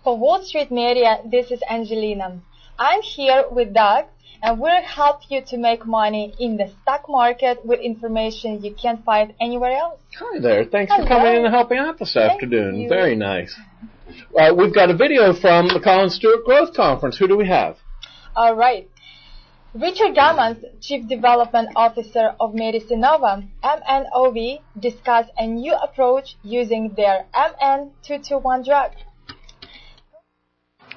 For Wall Street Media, this is Angelina. I'm here with Doug, and we'll help you to make money in the stock market with information you can't find anywhere else. Hi there. Thanks for coming in and helping out this afternoon. You. Very nice. We've got a video from the Colin Stewart Growth Conference. Who do we have? All right. Richard Gammons, Chief Development Officer of Medicinova, MNOV, discussed a new approach using their MN221 drug.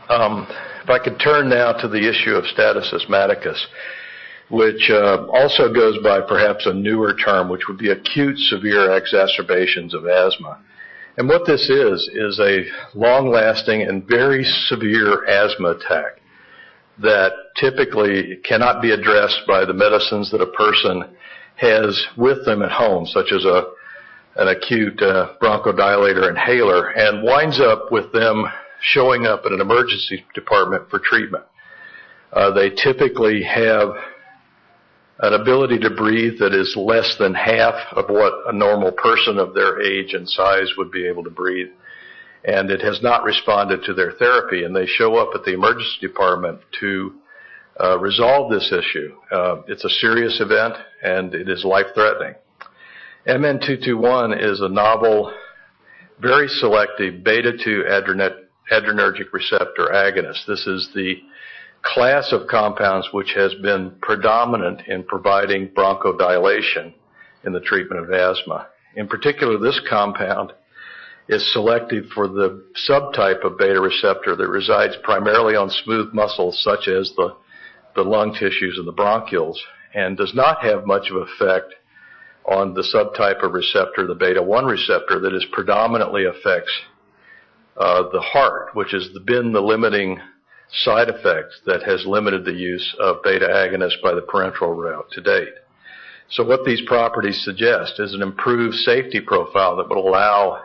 If I could turn now to the issue of status asthmaticus, which also goes by perhaps a newer term, which would be acute severe exacerbations of asthma. And what this is a long-lasting and very severe asthma attack that typically cannot be addressed by the medicines that a person has with them at home, such as an acute bronchodilator inhaler, and winds up with them showing up at an emergency department for treatment. They typically have an ability to breathe that is less than half of what a normal person of their age and size would be able to breathe. And it has not responded to their therapy, and they show up at the emergency department to resolve this issue. It's a serious event, and it is life-threatening. MN221 is a novel, very selective beta-2 adrenergic receptor agonist. This is the class of compounds which has been predominant in providing bronchodilation in the treatment of asthma. In particular, this compound is selective for the subtype of beta receptor that resides primarily on smooth muscles such as the lung tissues and the bronchioles, and does not have much of effect on the subtype of receptor, the beta-1 receptor, that is predominantly affects the heart, which has been the limiting side effect that has limited the use of beta agonists by the parenteral route to date. So what these properties suggest is an improved safety profile that would allow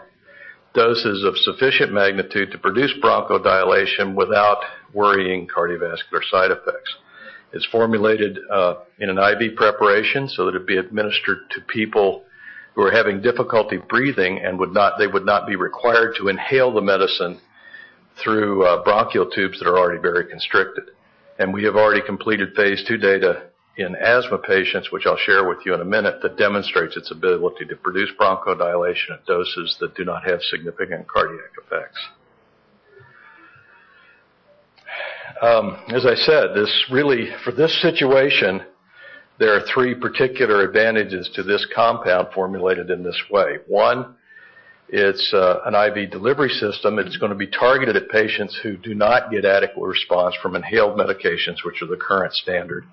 doses of sufficient magnitude to produce bronchodilation without worrying cardiovascular side effects. It's formulated in an IV preparation so that it be administered to people who are having difficulty breathing and they would not be required to inhale the medicine through bronchial tubes that are already very constricted. And we have already completed phase 2 data in asthma patients, which I'll share with you in a minute, that demonstrates its ability to produce bronchodilation at doses that do not have significant cardiac effects. As I said, for this situation, there are 3 particular advantages to this compound formulated in this way. One, it's an IV delivery system. It's going to be targeted at patients who do not get adequate response from inhaled medications, which are the current standard.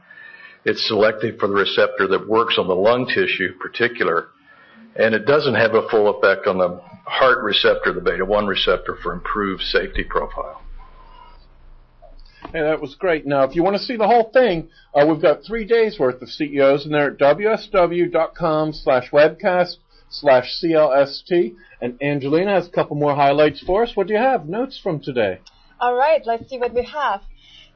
It's selective for the receptor that works on the lung tissue in particular, and it doesn't have a full effect on the heart receptor, the beta-1 receptor, for improved safety profile. Hey, that was great. Now, if you want to see the whole thing, we've got 3 days worth of CEOs, and they're at wsw.com/webcast/CLST. And Angelina has a couple more highlights for us. What do you have? Notes from today. All right, let's see what we have.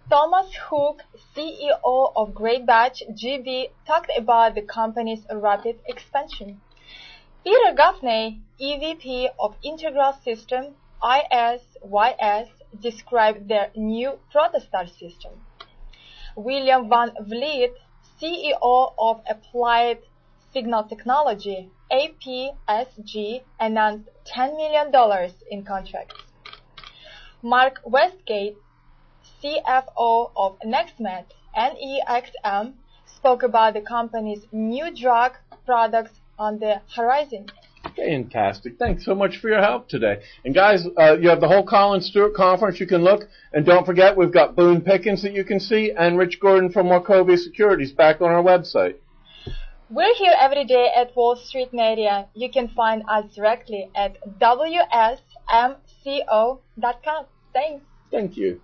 Thomas Hook, CEO of Great Batch GB, talked about the company's rapid expansion. Peter Gaffney, EVP of Integral System, ISYS, described their new Protostar system. William Van Vliet, CEO of Applied Signal Technology, APSG, announced $10 million in contracts. Mark Westgate, CFO of NextMed, NEXM, spoke about the company's new drug products on the horizon. Fantastic. Thanks so much for your help today. And guys, you have the whole Colin Stewart Conference you can look. And don't forget, we've got Boone Pickens that you can see and Rich Gordon from Wachovia Securities back on our website. We're here every day at Wall Street Media. You can find us directly at wsmco.com. Thanks. Thank you.